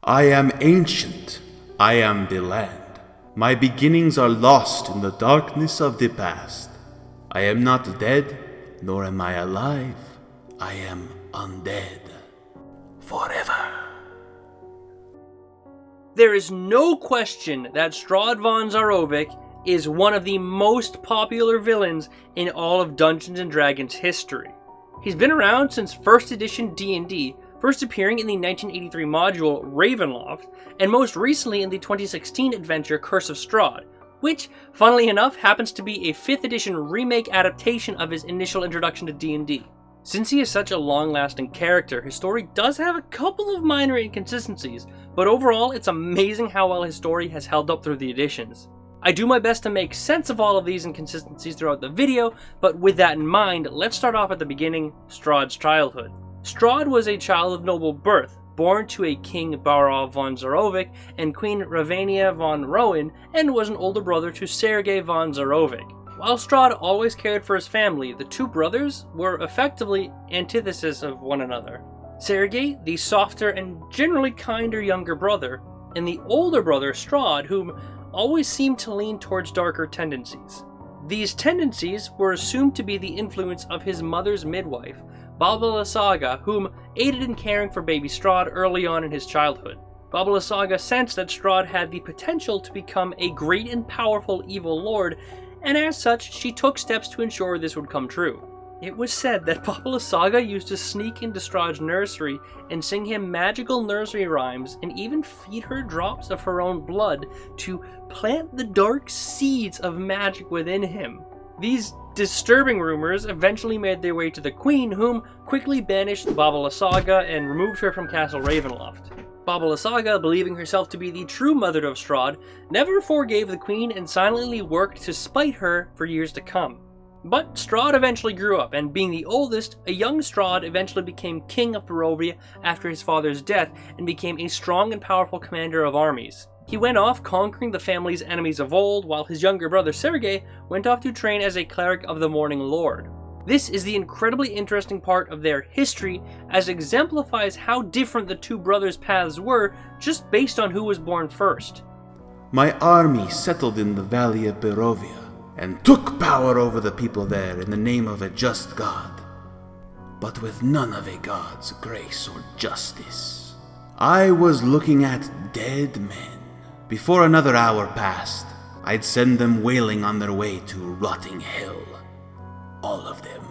I am ancient. I am the land. My beginnings are lost in the darkness of the past. I am not dead, nor am I alive. I am undead. Forever. There is no question that Strahd von Zarovich is one of the most popular villains in all of Dungeons & Dragons history. He's been around since 1st edition D&D, first appearing in the 1983 module Ravenloft, and most recently in the 2016 adventure Curse of Strahd, which, funnily enough, happens to be a 5th edition remake adaptation of his initial introduction to D&D. Since he is such a long-lasting character, his story does have a couple of minor inconsistencies, but overall it's amazing how well his story has held up through the editions. I do my best to make sense of all of these inconsistencies throughout the video, but with that in mind, let's start off at the beginning, Strahd's childhood. Strahd was a child of noble birth, born to a King Adrian Von Zarovich and Queen Ravania von Rowan, and was an older brother to Sergei von Zarovich. While Strahd always cared for his family, the two brothers were effectively antithesis of one another. Sergei, the softer and generally kinder younger brother, and the older brother Strahd, whom always seemed to lean towards darker tendencies. These tendencies were assumed to be the influence of his mother's midwife, Babala Saga, whom aided in caring for baby Strahd early on in his childhood. Babala Saga sensed that Strahd had the potential to become a great and powerful evil lord, and as such, she took steps to ensure this would come true. It was said that Babala Saga used to sneak into Strahd's nursery and sing him magical nursery rhymes and even feed her drops of her own blood to plant the dark seeds of magic within him. These disturbing rumors eventually made their way to the Queen, whom quickly banished Babala Saga and removed her from Castle Ravenloft. Babala Saga, believing herself to be the true mother of Strahd, never forgave the Queen and silently worked to spite her for years to come. But Strahd eventually grew up, and being the oldest, a young Strahd eventually became King of Barovia after his father's death and became a strong and powerful commander of armies. He went off conquering the family's enemies of old, while his younger brother Sergei went off to train as a cleric of the Morning Lord. This is the incredibly interesting part of their history, as it exemplifies how different the two brothers' paths were just based on who was born first. My army settled in the valley of Barovia and took power over the people there in the name of a just God, but with none of a God's grace or justice. I was looking at dead men. Before another hour passed, I'd send them wailing on their way to rotting hell. All of them.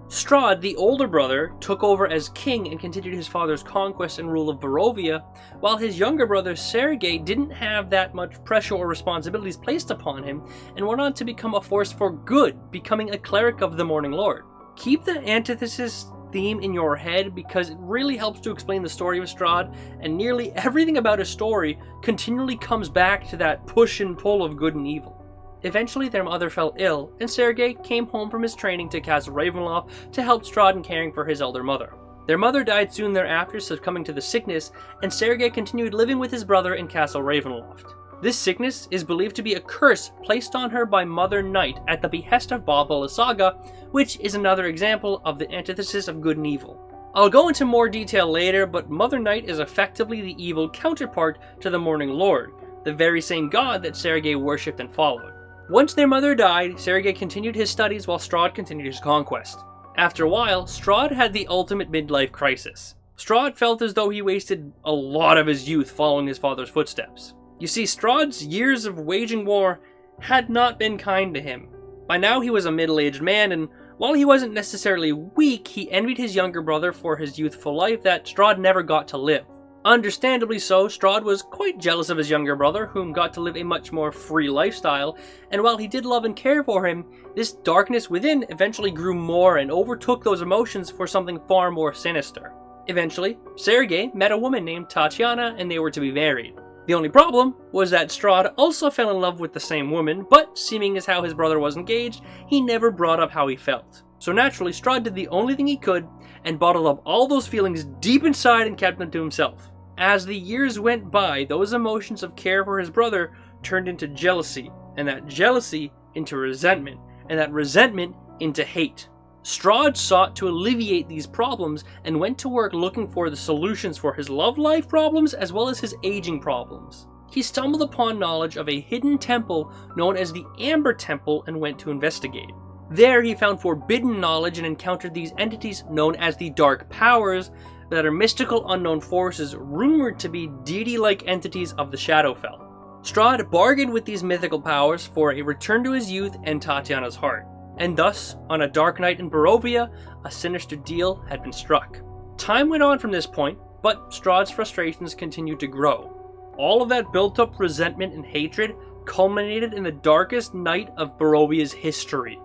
Strahd, the older brother, took over as king and continued his father's conquest and rule of Barovia, while his younger brother Sergei didn't have that much pressure or responsibilities placed upon him and went on to become a force for good, becoming a cleric of the Morning Lord. Keep the antithesis theme in your head because it really helps to explain the story of Strahd, and nearly everything about his story continually comes back to that push and pull of good and evil. Eventually their mother fell ill, and Sergei came home from his training to Castle Ravenloft to help Strahd in caring for his elder mother. Their mother died soon thereafter, succumbing to the sickness, and Sergei continued living with his brother in Castle Ravenloft. This sickness is believed to be a curse placed on her by Mother Night at the behest of Babala Saga, which is another example of the antithesis of good and evil. I'll go into more detail later, but Mother Night is effectively the evil counterpart to the Morning Lord, the very same god that Sergei worshipped and followed. Once their mother died, Sergei continued his studies while Strahd continued his conquest. After a while, Strahd had the ultimate midlife crisis. Strahd felt as though he wasted a lot of his youth following his father's footsteps. You see, Strahd's years of waging war had not been kind to him. By now he was a middle-aged man, and while he wasn't necessarily weak, he envied his younger brother for his youthful life that Strahd never got to live. Understandably so, Strahd was quite jealous of his younger brother, whom got to live a much more free lifestyle, and while he did love and care for him, this darkness within eventually grew more and overtook those emotions for something far more sinister. Eventually, Sergei met a woman named Tatiana, and they were to be married. The only problem was that Strahd also fell in love with the same woman, but seeming as how his brother was engaged, he never brought up how he felt. So naturally, Strahd did the only thing he could, and bottled up all those feelings deep inside and kept them to himself. As the years went by, those emotions of care for his brother turned into jealousy, and that jealousy into resentment, and that resentment into hate. Strahd sought to alleviate these problems and went to work looking for the solutions for his love life problems as well as his aging problems. He stumbled upon knowledge of a hidden temple known as the Amber Temple and went to investigate. There he found forbidden knowledge and encountered these entities known as the Dark Powers that are mystical unknown forces rumored to be deity-like entities of the Shadowfell. Strahd bargained with these mythical powers for a return to his youth and Tatiana's heart. And thus, on a dark night in Barovia, a sinister deal had been struck. Time went on from this point, but Strahd's frustrations continued to grow. All of that built-up resentment and hatred culminated in the darkest night of Barovia's history.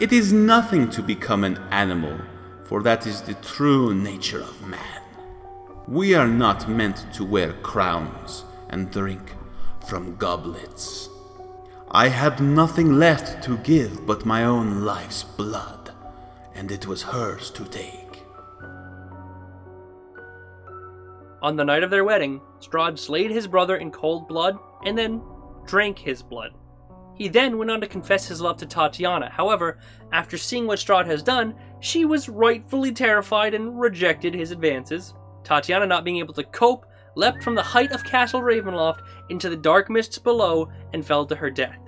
It is nothing to become an animal, for that is the true nature of man. We are not meant to wear crowns and drink from goblets. I had nothing left to give but my own life's blood, and it was hers to take. On the night of their wedding, Strahd slayed his brother in cold blood and then drank his blood. He then went on to confess his love to Tatiana. However, after seeing what Strahd has done, she was rightfully terrified and rejected his advances. Tatiana, not being able to cope, leapt from the height of Castle Ravenloft into the dark mists below and fell to her death.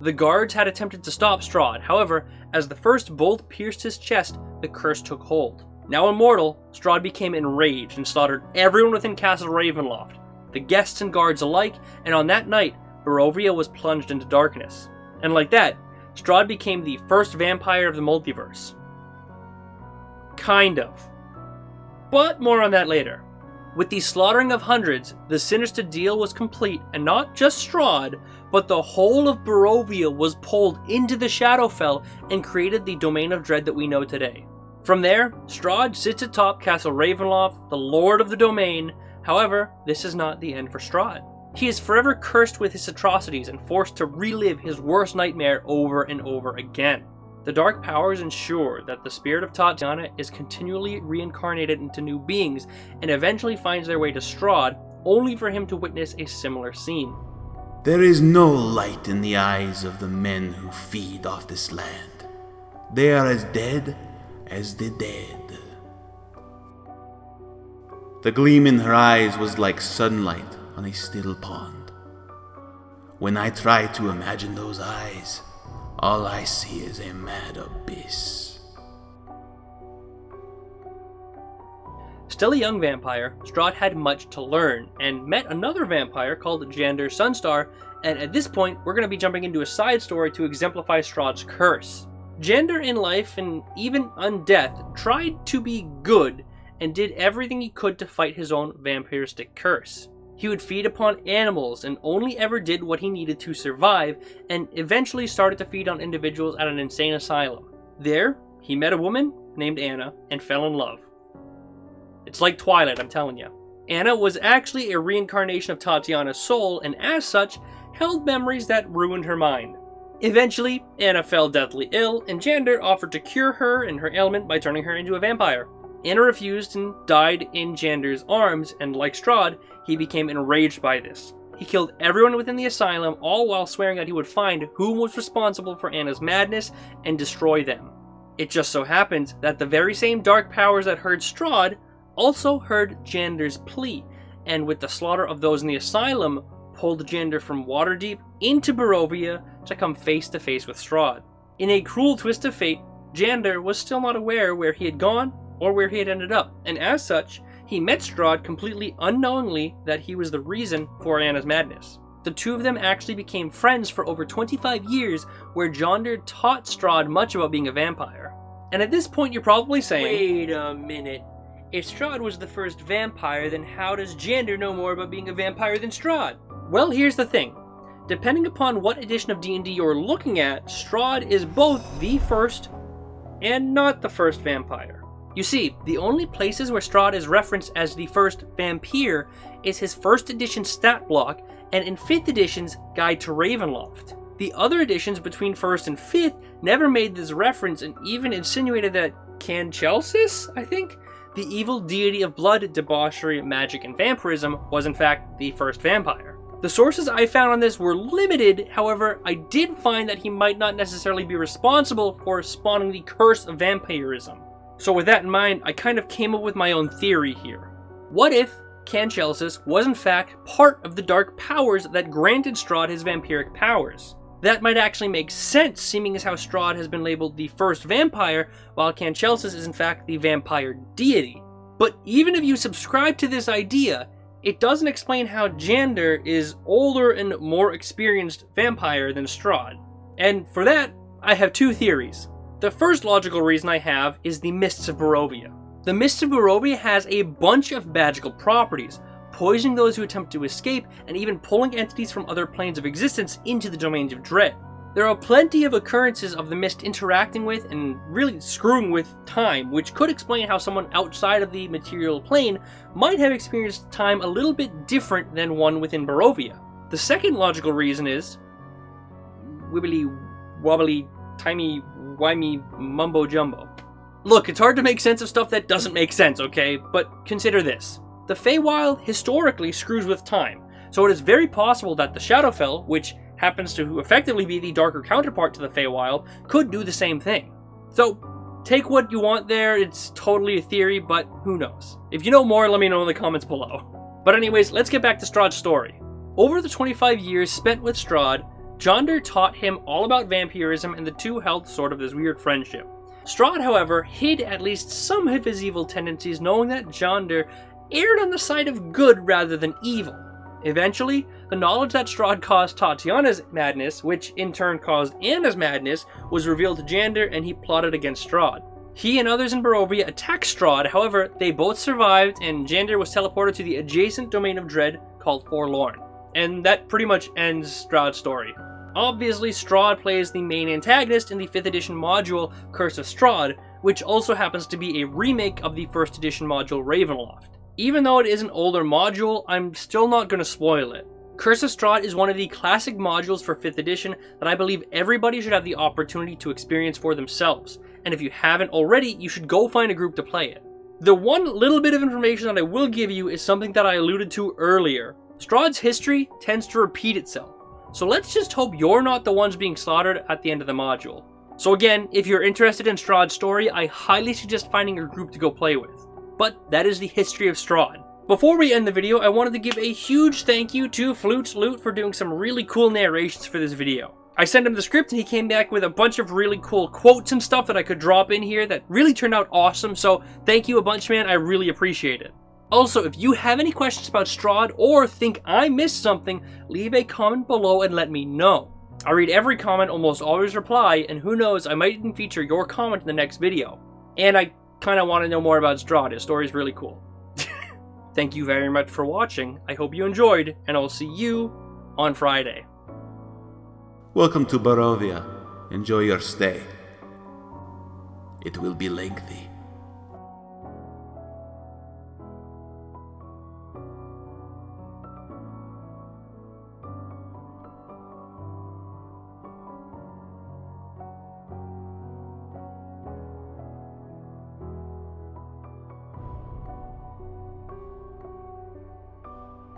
The guards had attempted to stop Strahd. However, as the first bolt pierced his chest, the curse took hold. Now immortal, Strahd became enraged and slaughtered everyone within Castle Ravenloft, the guests and guards alike, and on that night, Barovia was plunged into darkness. And like that, Strahd became the first vampire of the multiverse. Kind of. But more on that later. With the slaughtering of hundreds, the sinister deal was complete, and not just Strahd, but the whole of Barovia was pulled into the Shadowfell and created the Domain of Dread that we know today. From there, Strahd sits atop Castle Ravenloft, the Lord of the Domain. However, this is not the end for Strahd. He is forever cursed with his atrocities and forced to relive his worst nightmare over and over again. The Dark Powers ensure that the spirit of Tatiana is continually reincarnated into new beings and eventually finds their way to Strahd, only for him to witness a similar scene. There is no light in the eyes of the men who feed off this land. They are as dead as the dead. The gleam in her eyes was like sunlight on a still pond. When I try to imagine those eyes, all I see is a mad abyss. Still a young vampire, Strahd had much to learn, and met another vampire called Jandr Sunstar, and at this point, we're going to be jumping into a side story to exemplify Strahd's curse. Jandr in life, and even on death, tried to be good, and did everything he could to fight his own vampiristic curse. He would feed upon animals and only ever did what he needed to survive, and eventually started to feed on individuals at an insane asylum. There, he met a woman named Anna and fell in love. It's like Twilight, I'm telling you. Anna was actually a reincarnation of Tatiana's soul, and as such, held memories that ruined her mind. Eventually, Anna fell deathly ill, and Jandr offered to cure her and her ailment by turning her into a vampire. Anna refused and died in Jandr's arms, and like Strahd, he became enraged by this. He killed everyone within the asylum, all while swearing that he would find who was responsible for Anna's madness and destroy them. It just so happened that the very same dark powers that heard Strahd also heard Jandr's plea, and with the slaughter of those in the asylum, pulled Jandr from Waterdeep into Barovia to come face to face with Strahd. In a cruel twist of fate, Jandr was still not aware where he had gone or where he had ended up, and as such, he met Strahd completely unknowingly that he was the reason for Anna's madness. The two of them actually became friends for over 25 years, where Jandr taught Strahd much about being a vampire. And at this point you're probably saying, wait a minute, if Strahd was the first vampire, then how does Jandr know more about being a vampire than Strahd? Well, here's the thing. Depending upon what edition of D&D you're looking at, Strahd is both the first and not the first vampire. You see, the only places where Strahd is referenced as the first vampire is his 1st edition stat block and in 5th edition's Guide to Ravenloft. The other editions between 1st and 5th never made this reference and even insinuated that Canchelsis, I think, the evil deity of blood, debauchery, magic, and vampirism, was in fact the first vampire. The The sources I found on this were limited, however, I did find that he might not necessarily be responsible for spawning the Curse of Vampirism. So with that in mind, I kind of came up with my own theory here. What if Canchelsis was in fact part of the dark powers that granted Strahd his vampiric powers? That might actually make sense, seeming as how Strahd has been labeled the first vampire, while Canchelsis is in fact the vampire deity. But even if you subscribe to this idea, it doesn't explain how Jander is older and more experienced vampire than Strahd. And for that, I have two theories. The first logical reason I have is the Mists of Barovia. The Mists of Barovia has a bunch of magical properties, poisoning those who attempt to escape, and even pulling entities from other planes of existence into the domains of dread. There are plenty of occurrences of the mist interacting with and really screwing with time, which could explain how someone outside of the material plane might have experienced time a little bit different than one within Barovia. The second logical reason is wibbly wobbly timey wimey mumbo jumbo. Look, it's hard to make sense of stuff that doesn't make sense, okay? But consider this. The Feywild historically screws with time, so it is very possible that the Shadowfell, which happens to effectively be the darker counterpart to the Feywild, could do the same thing. So, take what you want there, it's totally a theory, but who knows. If you know more, let me know in the comments below. But anyways, let's get back to Strahd's story. Over the 25 years spent with Strahd, Jander taught him all about vampirism, and the two held sort of this weird friendship. Strahd, however, hid at least some of his evil tendencies, knowing that Jander erred on the side of good rather than evil. Eventually, the knowledge that Strahd caused Tatiana's madness, which in turn caused Anna's madness, was revealed to Jander, and he plotted against Strahd. He and others in Barovia attacked Strahd, however, they both survived, and Jander was teleported to the adjacent domain of dread called Forlorn. And that pretty much ends Strahd's story. Obviously, Strahd plays the main antagonist in the 5th edition module Curse of Strahd, which also happens to be a remake of the 1st edition module Ravenloft. Even though it is an older module, I'm still not going to spoil it. Curse of Strahd is one of the classic modules for 5th edition that I believe everybody should have the opportunity to experience for themselves, and if you haven't already, you should go find a group to play it. The one little bit of information that I will give you is something that I alluded to earlier. Strahd's history tends to repeat itself, so let's just hope you're not the ones being slaughtered at the end of the module. So again, if you're interested in Strahd's story, I highly suggest finding a group to go play with. But that is the history of Strahd. Before we end the video, I wanted to give a huge thank you to Flutes for doing some really cool narrations for this video. I sent him the script and he came back with a bunch of really cool quotes and stuff that I could drop in here that really turned out awesome, so thank you a bunch, man, I really appreciate it. Also, if you have any questions about Strahd or think I missed something, leave a comment below and let me know. I read every comment, almost always reply, and who knows, I might even feature your comment in the next video. And I kind of want to know more about Strahd. His story is really cool. Thank you very much for watching. I hope you enjoyed, and I'll see you on Friday. Welcome to Barovia. Enjoy your stay. It will be lengthy.